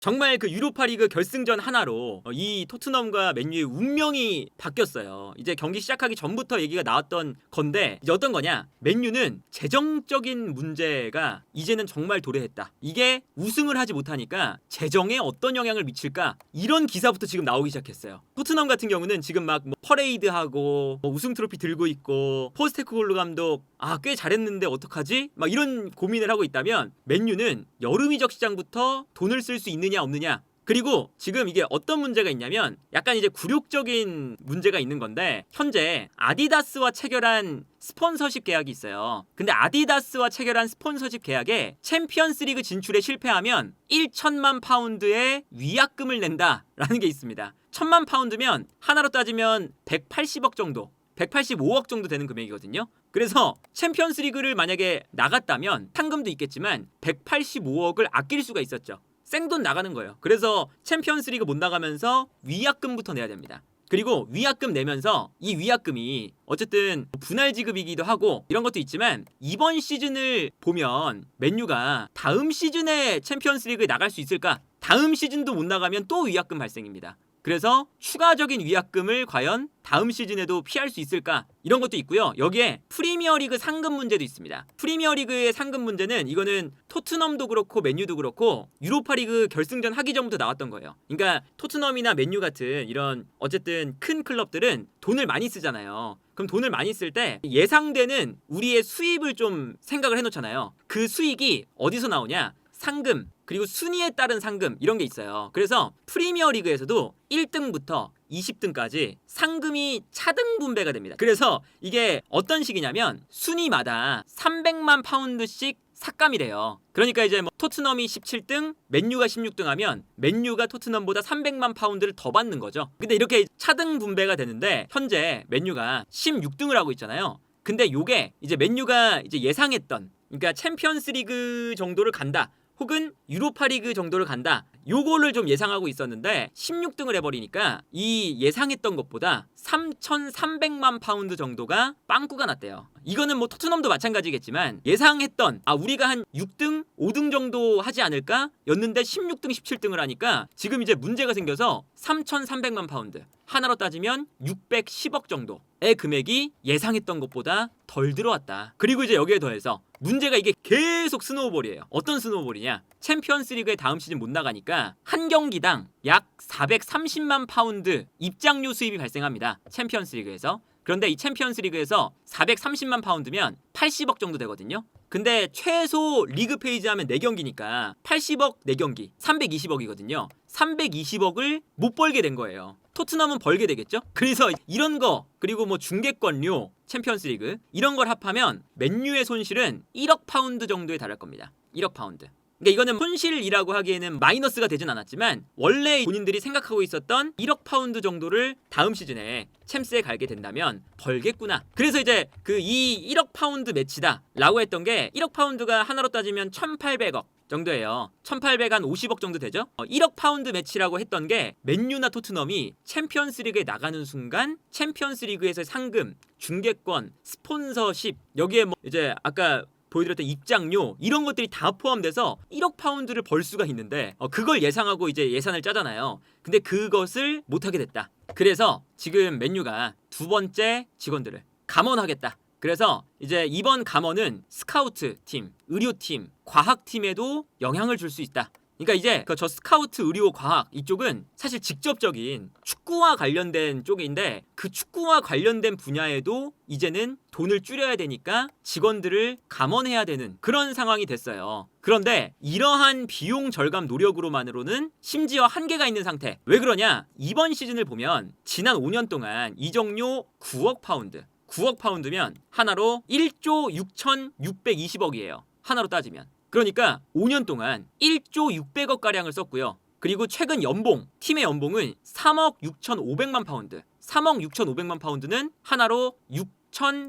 정말 그 유로파리그 결승전 하나로 이 토트넘과 맨유의 운명이 바뀌었어요. 이제 경기 시작하기 전부터 얘기가 나왔던 건데 이제 어떤 거냐? 맨유는 재정적인 문제가 이제는 정말 도래했다. 이게 우승을 하지 못하니까 재정에 어떤 영향을 미칠까? 이런 기사부터 지금 나오기 시작했어요. 토트넘 같은 경우는 지금 막 뭐 퍼레이드하고 뭐 우승 트로피 들고 있고 포스테코글루 감독 꽤 잘했는데 어떡하지? 막 이런 고민을 하고 있다면 맨유는 여름 이적 시장부터 돈을 쓸 수 있느냐 없느냐. 그리고 지금 이게 어떤 문제가 있냐면 약간 이제 굴욕적인 문제가 있는 건데 현재 아디다스와 체결한 스폰서십 계약이 있어요. 근데 아디다스와 체결한 스폰서십 계약에 챔피언스리그 진출에 실패하면 1천만 파운드의 위약금을 낸다라는 게 있습니다. 1천만 파운드면 하나로 따지면 180억 정도 185억 정도 되는 금액이거든요. 그래서 챔피언스리그를 만약에 나갔다면 상금도 있겠지만 185억을 아낄 수가 있었죠. 생돈 나가는 거예요. 그래서 챔피언스리그 못 나가면서 위약금부터 내야 됩니다. 그리고 위약금 내면서 이 위약금이 어쨌든 분할 지급이기도 하고 이런 것도 있지만 이번 시즌을 보면 맨유가 다음 시즌에 챔피언스리그에 나갈 수 있을까? 다음 시즌도 못 나가면 또 위약금 발생입니다. 그래서 추가적인 위약금을 과연 다음 시즌에도 피할 수 있을까? 이런 것도 있고요. 여기에 프리미어리그 상금 문제도 있습니다. 프리미어리그의 상금 문제는 이거는 토트넘도 그렇고 맨유도 그렇고 유로파리그 결승전 하기 전부터 나왔던 거예요. 그러니까 토트넘이나 맨유 같은 이런 어쨌든 큰 클럽들은 돈을 많이 쓰잖아요. 그럼 돈을 많이 쓸 때 예상되는 우리의 수입을 좀 생각을 해놓잖아요. 그 수익이 어디서 나오냐? 상금 그리고 순위에 따른 상금 이런 게 있어요. 그래서 프리미어 리그에서도 1등부터 20등까지 상금이 차등 분배가 됩니다. 그래서 이게 어떤 식이냐면 순위마다 300만 파운드씩 삭감이래요. 그러니까 이제 뭐 토트넘이 17등, 맨유가 16등 하면 맨유가 토트넘보다 300만 파운드를 더 받는 거죠. 근데 이렇게 차등 분배가 되는데 현재 맨유가 16등을 하고 있잖아요. 근데 요게 이제 맨유가 이제 예상했던 그러니까 챔피언스리그 정도를 간다. 혹은 유로파리그 정도를 간다. 요거를 좀 예상하고 있었는데 16등을 해버리니까 이 예상했던 것보다 3,300만 파운드 정도가 빵꾸가 났대요. 이거는 뭐 토트넘도 마찬가지겠지만 예상했던 우리가 한 6등, 5등 정도 하지 않을까? 였는데 16등, 17등을 하니까 지금 이제 문제가 생겨서 3,300만 파운드 하나로 따지면 610억 정도의 금액이 예상했던 것보다 덜 들어왔다. 그리고 이제 여기에 더해서 문제가 이게 계속 스노우볼이에요. 어떤 스노우볼이냐? 챔피언스리그에 다음 시즌 못 나가니까 한 경기당 약 430만 파운드 입장료 수입이 발생합니다. 챔피언스리그에서. 그런데 이 챔피언스리그에서 430만 파운드면 80억 정도 되거든요. 근데 최소 리그 페이지 하면 4경기니까 80억 4경기 320억이거든요. 320억을 못 벌게 된 거예요. 토트넘은 벌게 되겠죠? 그래서 이런 거 그리고 뭐 중계권료 챔피언스리그 이런 걸 합하면 맨유의 손실은 1억 파운드 정도에 달할 겁니다. 1억 파운드. 그러니까 이거는 손실이라고 하기에는 마이너스가 되진 않았지만 원래 본인들이 생각하고 있었던 1억 파운드 정도를 다음 시즌에 챔스에 갈게 된다면 벌겠구나. 그래서 이제 그 이 1억 파운드 매치다 라고 했던 게 1억 파운드가 하나로 따지면 1,800억 정도예요. 1,800 한 50억 정도 되죠? 1억 파운드 매치라고 했던 게 맨유나 토트넘이 챔피언스리그에 나가는 순간 챔피언스리그에서 상금, 중계권, 스폰서십 여기에 뭐 이제 아까 보여드렸던 입장료 이런 것들이 다 포함돼서 1억 파운드를 벌 수가 있는데 그걸 예상하고 이제 예산을 짜잖아요. 근데 그것을 못하게 됐다. 그래서 지금 맨유가 두 번째 직원들을 감원하겠다. 그래서 이제 이번 감원은 스카우트 팀, 의료팀, 과학팀에도 영향을 줄 수 있다. 그러니까 이제 저 스카우트, 의료, 과학 이쪽은 사실 직접적인 축구와 관련된 쪽인데 그 축구와 관련된 분야에도 이제는 돈을 줄여야 되니까 직원들을 감원해야 되는 그런 상황이 됐어요. 그런데 이러한 비용 절감 노력으로만으로는 심지어 한계가 있는 상태. 왜 그러냐? 이번 시즌을 보면 지난 5년 동안 이적료 9억 파운드 9억 파운드면 하나로 1조 6,620억이에요. 하나로 따지면. 그러니까 5년 동안 1조 600억 가량을 썼고요. 그리고 최근 연봉, 팀의 연봉은 3억 6,500만 파운드. 3억 6,500만 파운드는 하나로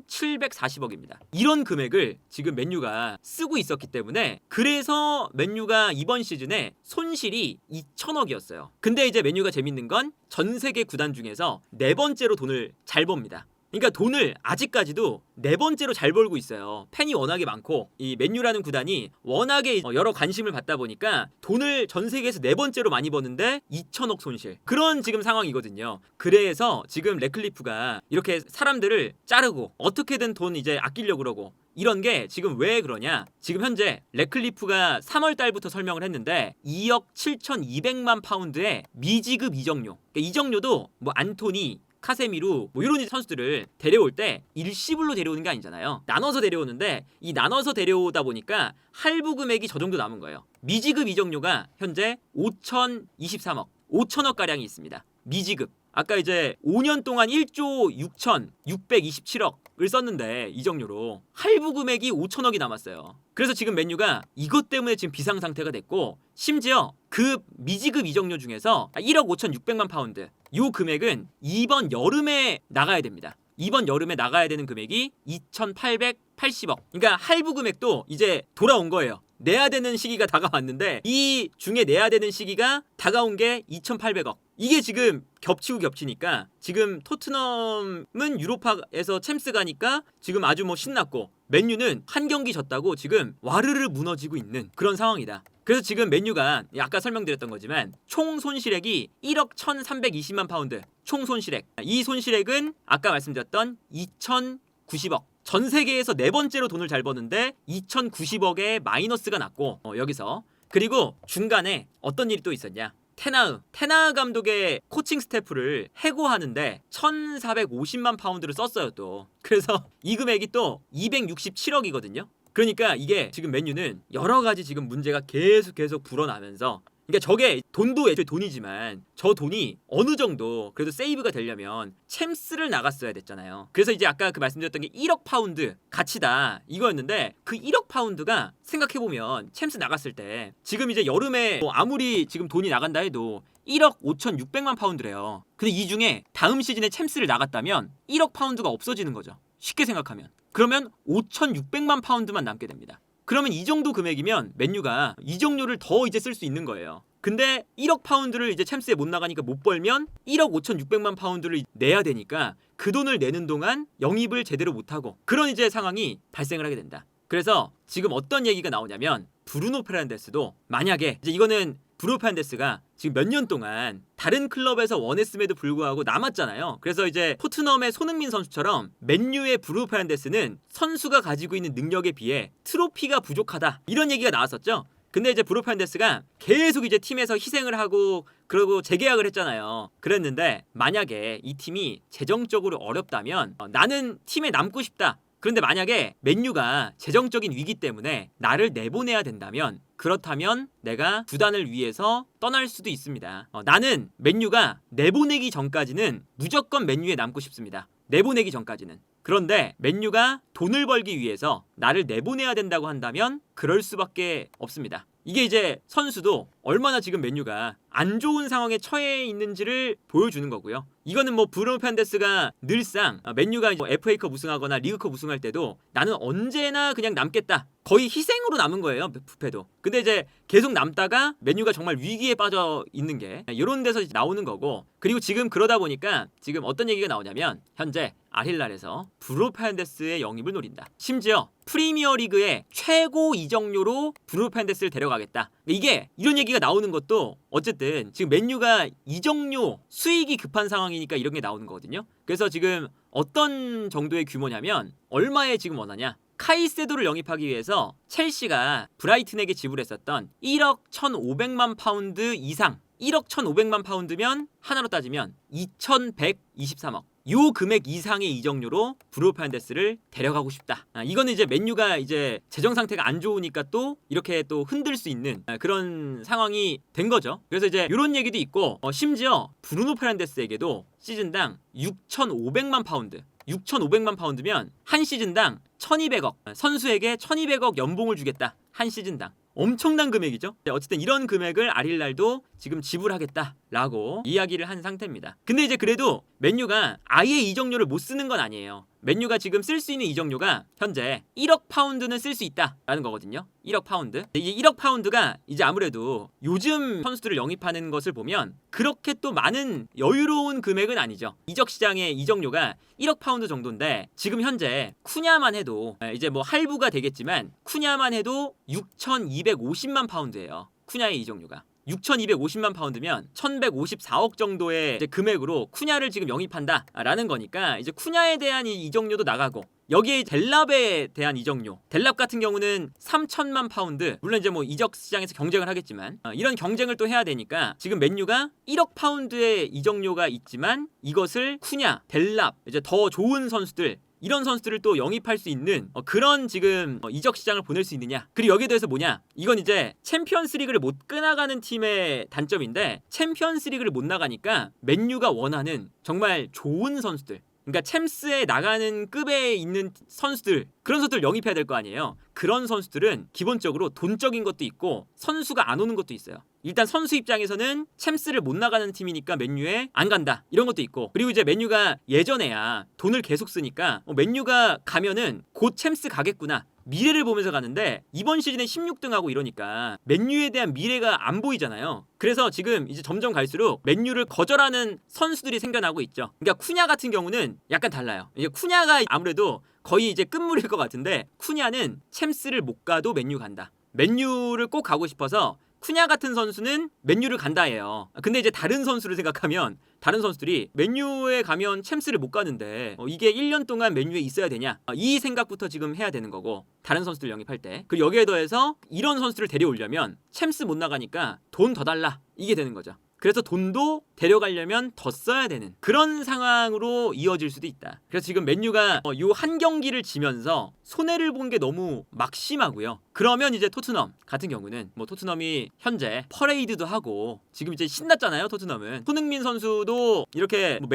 6,740억입니다. 이런 금액을 지금 맨유가 쓰고 있었기 때문에 그래서 맨유가 이번 시즌에 손실이 2천억이었어요. 근데 이제 맨유가 재밌는 건 전 세계 구단 중에서 네 번째로 돈을 잘 법니다. 그러니까 돈을 아직까지도 네 번째로 잘 벌고 있어요. 팬이 워낙에 많고 이 맨유라는 구단이 워낙에 여러 관심을 받다 보니까 돈을 전 세계에서 네 번째로 많이 버는데 2천억 손실. 그런 지금 상황이거든요. 그래서 지금 레클리프가 이렇게 사람들을 자르고 어떻게든 돈 이제 아끼려고 그러고 이런 게 지금 왜 그러냐? 지금 현재 레클리프가 3월 달부터 설명을 했는데 2억 7,200만 파운드의 미지급 이적료. 그러니까 이적료도 뭐 안토니 카세미루 뭐 이런 선수들을 데려올 때 일시불로 데려오는 게 아니잖아요. 나눠서 데려오는데 이 나눠서 데려오다 보니까 할부 금액이 저 정도 남은 거예요. 미지급 이적료가 현재 5,023억, 5천억 가량이 있습니다. 미지급. 아까 이제 5년 동안 1조 6,627억을 썼는데 이적료로 할부 금액이 5천억이 남았어요. 그래서 지금 맨유가 이것 때문에 지금 비상 상태가 됐고 심지어 그 미지급 이적료 중에서 1억 5,600만 파운드 요 금액은 이번 여름에 나가야 됩니다. 이번 여름에 나가야 되는 금액이 2,880억. 그러니까 할부 금액도 이제 돌아온 거예요. 내야 되는 시기가 다가왔는데 이 중에 내야 되는 시기가 다가온 게 2,800억. 이게 지금 겹치고 겹치니까 지금 토트넘은 유로파에서 챔스 가니까 지금 아주 뭐 신났고 맨유는 한 경기 졌다고 지금 와르르 무너지고 있는 그런 상황이다. 그래서 지금 맨유가 아까 설명드렸던 거지만 총 손실액이 1억 1,320만 파운드 총 손실액. 이 손실액은 아까 말씀드렸던 2,090억. 전 세계에서 네 번째로 돈을 잘 버는데 2,090억의 마이너스가 났고 여기서 그리고 중간에 어떤 일이 또 있었냐. 테나흐 감독의 코칭 스태프를 해고하는데 1,450만 파운드를 썼어요 또. 그래서 이 금액이 또 267억이거든요. 그러니까 이게 지금 맨유는 여러 가지 지금 문제가 계속 불어나면서 그러니까 저게 돈도 애초에 돈이지만 저 돈이 어느 정도 그래도 세이브가 되려면 챔스를 나갔어야 됐잖아요. 그래서 이제 아까 그 말씀드렸던 게 1억 파운드 가치다 이거였는데 그 1억 파운드가 생각해보면 챔스 나갔을 때 지금 이제 여름에 뭐 아무리 지금 돈이 나간다 해도 1억 5,600만 파운드래요. 근데 이 중에 다음 시즌에 챔스를 나갔다면 1억 파운드가 없어지는 거죠. 쉽게 생각하면. 그러면 5,600만 파운드만 남게 됩니다. 그러면 이 정도 금액이면 맨유가 이적료를 더 이제 쓸 수 있는 거예요. 근데 1억 파운드를 이제 챔스에 못 나가니까 못 벌면 1억 5,600만 파운드를 내야 되니까 그 돈을 내는 동안 영입을 제대로 못하고 그런 이제 상황이 발생을 하게 된다. 그래서 지금 어떤 얘기가 나오냐면 브루노 페르난데스도 만약에 이제 이거는 브루노 페르난데스가 지금 몇 년 동안 다른 클럽에서 원했음에도 불구하고 남았잖아요. 그래서 이제 토트넘의 손흥민 선수처럼 맨유의 브루노 페르난데스는 선수가 가지고 있는 능력에 비해 트로피가 부족하다. 이런 얘기가 나왔었죠. 근데 이제 브루노 페르난데스가 계속 이제 팀에서 희생을 하고 그러고 재계약을 했잖아요. 그랬는데 만약에 이 팀이 재정적으로 어렵다면 나는 팀에 남고 싶다. 그런데 만약에 맨유가 재정적인 위기 때문에 나를 내보내야 된다면 그렇다면 내가 구단을 위해서 떠날 수도 있습니다. 나는 맨유가 내보내기 전까지는 무조건 맨유에 남고 싶습니다. 내보내기 전까지는. 그런데 맨유가 돈을 벌기 위해서 나를 내보내야 된다고 한다면 그럴 수밖에 없습니다. 이게 이제 선수도 얼마나 지금 맨유가 안 좋은 상황에 처해 있는지를 보여주는 거고요. 이거는 뭐 브루노 페르난데스가 늘상 맨유가 뭐 FA컵 우승하거나 리그컵 우승할 때도 나는 언제나 그냥 남겠다. 거의 희생으로 남은 거예요. 부패도. 근데 이제 계속 남다가 맨유가 정말 위기에 빠져 있는 게 이런 데서 나오는 거고 그리고 지금 그러다 보니까 지금 어떤 얘기가 나오냐면 현재 알힐랄에서 브루노 페르난데스의 영입을 노린다. 심지어 프리미어리그의 최고 이적료로 브루노 페르난데스를 데려가겠다. 이게 이런 얘기가 나오는 것도 어쨌든 지금 맨유가 이적료 수익이 급한 상황이니까 이런 게 나오는 거거든요. 그래서 지금 어떤 정도의 규모냐면 얼마에 지금 원하냐? 카이세도를 영입하기 위해서 첼시가 브라이튼에게 지불했었던 1억 1,500만 파운드 이상 1억 1,500만 파운드면 하나로 따지면 2,123억 요 금액 이상의 이적료로 브루노 페르난데스를 데려가고 싶다. 이거는 이제 맨유가 이제 재정 상태가 안 좋으니까 또 이렇게 또 흔들 수 있는 그런 상황이 된 거죠. 그래서 이제 이런 얘기도 있고 심지어 브루노 페르난데스에게도 시즌당 6,500만 파운드 6,500만 파운드면 한 시즌당 1,200억 선수에게 1,200억 연봉을 주겠다. 한 시즌당. 엄청난 금액이죠. 어쨌든 이런 금액을 알힐랄도 지금 지불하겠다라고 이야기를 한 상태입니다. 근데 이제 그래도 맨유가 아예 이적료를 못 쓰는 건 아니에요. 맨유가 지금 쓸 수 있는 이적료가 현재 1억 파운드는 쓸 수 있다라는 거거든요. 1억 파운드. 이게 1억 파운드가 이제 아무래도 요즘 선수들을 영입하는 것을 보면 그렇게 또 많은 여유로운 금액은 아니죠. 이적 시장의 이적료가 1억 파운드 정도인데 지금 현재 쿠냐만 해도 이제 뭐 할부가 되겠지만 쿠냐만 해도 6,250만 파운드예요. 쿠냐의 이적료가. 6,250만 파운드면 1,154억 정도의 이제 금액으로 쿠냐를 지금 영입한다라는 거니까 이제 쿠냐에 대한 이 이적료도 나가고 여기에 델랍에 대한 이적료, 델랍 같은 경우는 3천만 파운드, 물론 이제 뭐 이적 시장에서 경쟁을 하겠지만 이런 경쟁을 또 해야 되니까 지금 맨유가 1억 파운드의 이적료가 있지만 이것을 쿠냐, 델랍, 이제 더 좋은 선수들 이런 선수들을 또 영입할 수 있는 그런 지금 이적 시장을 보낼 수 있느냐. 그리고 여기에 대해서 뭐냐, 이건 이제 챔피언스 리그를 못 끊어가는 팀의 단점인데 챔피언스 리그를 못 나가니까 맨유가 원하는 정말 좋은 선수들, 그러니까 챔스에 나가는 급에 있는 선수들, 그런 선수들 영입해야 될 거 아니에요. 그런 선수들은 기본적으로 돈적인 것도 있고 선수가 안 오는 것도 있어요. 일단 선수 입장에서는 챔스를 못 나가는 팀이니까 맨유에 안 간다 이런 것도 있고, 그리고 이제 맨유가 예전에야 돈을 계속 쓰니까 맨유가 가면은 곧 챔스 가겠구나 미래를 보면서 가는데 이번 시즌에 16등하고 이러니까 맨유에 대한 미래가 안 보이잖아요. 그래서 지금 이제 점점 갈수록 맨유를 거절하는 선수들이 생겨나고 있죠. 그러니까 쿠냐 같은 경우는 약간 달라요. 이제 쿠냐가 아무래도 거의 이제 끝물일 것 같은데 쿠냐는 챔스를 못 가도 맨유 간다. 맨유를 꼭 가고 싶어서 쿠냐 같은 선수는 맨유를 간다예요. 근데 이제 다른 선수를 생각하면 다른 선수들이 맨유에 가면 챔스를 못 가는데 이게 1년 동안 맨유에 있어야 되냐, 이 생각부터 지금 해야 되는 거고, 다른 선수들 영입할 때. 그리고 여기에 더해서 이런 선수를 데려오려면 챔스 못 나가니까 돈 더 달라 이게 되는 거죠. 그래서 돈도 데려가려면 더 써야 되는 그런 상황으로 이어질 수도 있다. 그래서 지금 맨유가 요 한 경기를 지면서 손해를 본 게 너무 막심하고요. 그러면 이제 토트넘 같은 경우는 뭐 토트넘이 현재 퍼레이드도 하고 지금 이제 신났잖아요. 토트넘은 손흥민 선수도 이렇게 뭐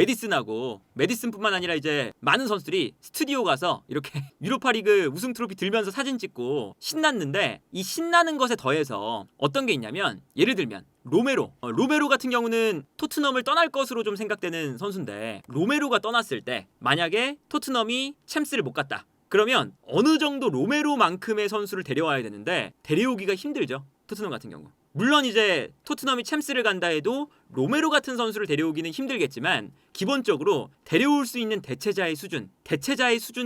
메디슨뿐만 아니라 이제 많은 선수들이 스튜디오 가서 이렇게 유로파리그 우승 트로피 들면서 사진 찍고 신났는데, 이 신나는 것에 더해서 어떤 게 있냐면, 예를 들면 로메로 같은 경우는 토트넘을 떠날 것으로 좀 생각되는 선수인데, 로메로가 떠났을 때 만약에 토트넘이 챔스를 못 갔다 그러면 어느 정도 로메로만큼의 선수를 데려와야 되는데 데려오기가 힘들죠. 토트넘 같은 경우. 물론 이제 토트넘이 챔스를 간다 해도 로메로 같은 선수를 데려오기는 힘들겠지만 기본적으로 데려올 수 있는 대체자의 수준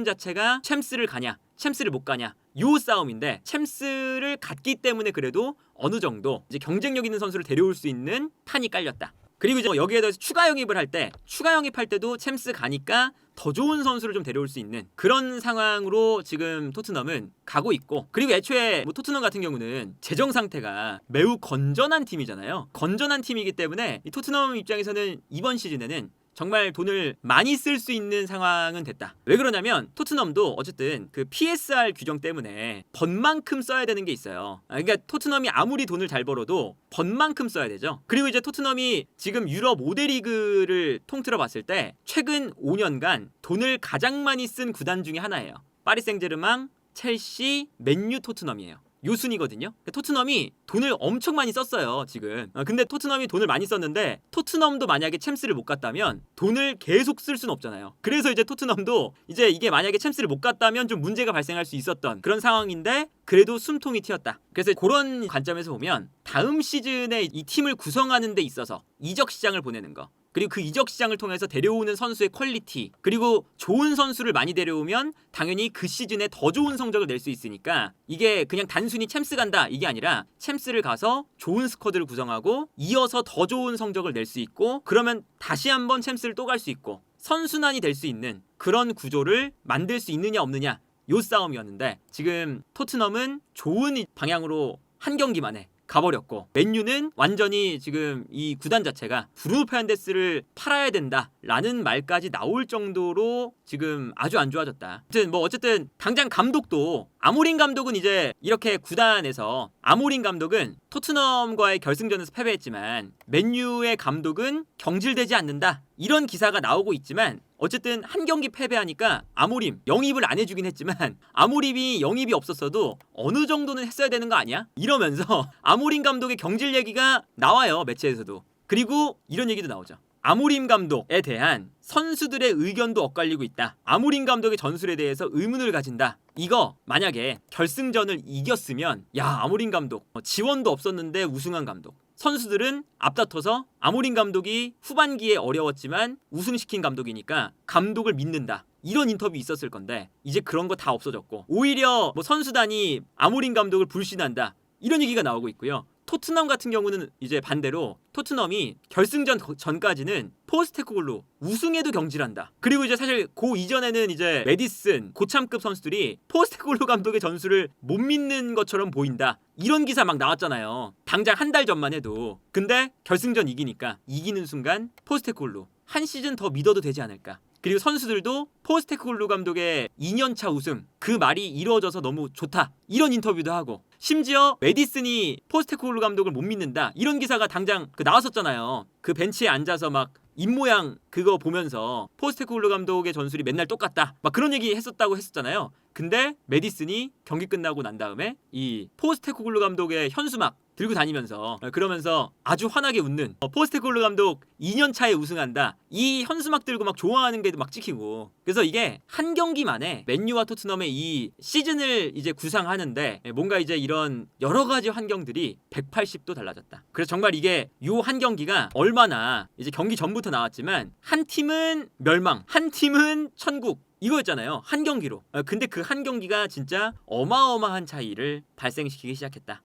자체가 챔스를 가냐 챔스를 못 가냐 요 싸움인데, 챔스를 갔기 때문에 그래도 어느 정도 이제 경쟁력 있는 선수를 데려올 수 있는 판이 깔렸다. 그리고 이제 여기에 대해서 추가 영입을 할 때도 챔스 가니까 더 좋은 선수를 좀 데려올 수 있는 그런 상황으로 지금 토트넘은 가고 있고, 그리고 애초에 뭐 토트넘 같은 경우는 재정 상태가 매우 건전한 팀이잖아요. 건전한 팀이기 때문에 이 토트넘 입장에서는 이번 시즌에는 정말 돈을 많이 쓸 수 있는 상황은 됐다. 왜 그러냐면 토트넘도 어쨌든 그 PSR 규정 때문에 번만큼 써야 되는 게 있어요. 그러니까 토트넘이 아무리 돈을 잘 벌어도 번만큼 써야 되죠. 그리고 이제 토트넘이 지금 유럽 5대 리그를 통틀어 봤을 때 최근 5년간 돈을 가장 많이 쓴 구단 중에 하나예요. 파리 생제르맹, 첼시, 맨유, 토트넘이에요. 요 순이거든요. 토트넘이 돈을 엄청 많이 썼어요 지금. 근데 토트넘이 돈을 많이 썼는데 토트넘도 만약에 챔스를 못 갔다면 돈을 계속 쓸 수는 없잖아요. 그래서 이제 토트넘도 이제 이게 만약에 챔스를 못 갔다면 좀 문제가 발생할 수 있었던 그런 상황인데 그래도 숨통이 튀었다. 그래서 그런 관점에서 보면 다음 시즌에 이 팀을 구성하는 데 있어서 이적 시장을 보내는 거, 그리고 그 이적 시장을 통해서 데려오는 선수의 퀄리티, 그리고 좋은 선수를 많이 데려오면 당연히 그 시즌에 더 좋은 성적을 낼 수 있으니까 이게 그냥 단순히 챔스 간다 이게 아니라 챔스를 가서 좋은 스쿼드를 구성하고 이어서 더 좋은 성적을 낼 수 있고, 그러면 다시 한번 챔스를 또 갈 수 있고 선순환이 될 수 있는 그런 구조를 만들 수 있느냐 없느냐 요 싸움이었는데, 지금 토트넘은 좋은 방향으로 한 경기 만에 가버렸고, 맨유는 완전히 지금 이 구단 자체가 브루노 페르난데스를 팔아야 된다라는 말까지 나올 정도로 지금 아주 안 좋아졌다. 어쨌든 당장 감독도 아모린 감독은 이제 이렇게 구단에서 아모린 감독은 토트넘과의 결승전에서 패배했지만 맨유의 감독은 경질되지 않는다 이런 기사가 나오고 있지만 어쨌든 한 경기 패배하니까 아모림 영입을 안 해주긴 했지만 아모림이 영입이 없었어도 어느 정도는 했어야 되는 거 아니야? 이러면서 아모림 감독의 경질 얘기가 나와요 매체에서도. 그리고 이런 얘기도 나오죠. 아모림 감독에 대한 선수들의 의견도 엇갈리고 있다. 아모림 감독의 전술에 대해서 의문을 가진다. 이거 만약에 결승전을 이겼으면 야 아모림 감독 지원도 없었는데 우승한 감독. 선수들은 앞다퉈서 아모림 감독이 후반기에 어려웠지만 우승시킨 감독이니까 감독을 믿는다. 이런 인터뷰 있었을 건데 이제 그런 거 다 없어졌고 오히려 뭐 선수단이 아모림 감독을 불신한다. 이런 얘기가 나오고 있고요. 토트넘 같은 경우는 이제 반대로 토트넘이 결승전 전까지는 포스테코글루 우승에도 경질한다. 그리고 이제 사실 그 이전에는 이제 메디슨 고참급 선수들이 포스테코글루 감독의 전술을 못 믿는 것처럼 보인다. 이런 기사 막 나왔잖아요. 당장 한 달 전만 해도. 근데 결승전 이기니까 이기는 순간 포스테코글루 한 시즌 더 믿어도 되지 않을까. 그리고 선수들도 포스테코글루 감독의 2년차 우승 그 말이 이루어져서 너무 좋다. 이런 인터뷰도 하고 심지어 메디슨이 포스테코글루 감독을 못 믿는다. 이런 기사가 당장 나왔었잖아요. 그 벤치에 앉아서 막 입모양 그거 보면서 포스테코글루 감독의 전술이 맨날 똑같다. 막 그런 얘기 했었잖아요. 근데 메디슨이 경기 끝나고 난 다음에 이 포스테코글루 감독의 현수막 들고 다니면서 그러면서 아주 환하게 웃는 포스테코글루 감독 2년 차에 우승한다. 이 현수막 들고 막 좋아하는 게 막 찍히고. 그래서 이게 한 경기 만에 맨유와 토트넘의 이 시즌을 이제 구상하는데 뭔가 이제 이런 여러 가지 환경들이 180도 달라졌다. 그래서 정말 이게 요 한 경기가 얼마나 이제 경기 전부터 나왔지만 한 팀은 멸망, 한 팀은 천국 이거였잖아요. 한 경기로. 근데 그 한 경기가 진짜 어마어마한 차이를 발생시키기 시작했다.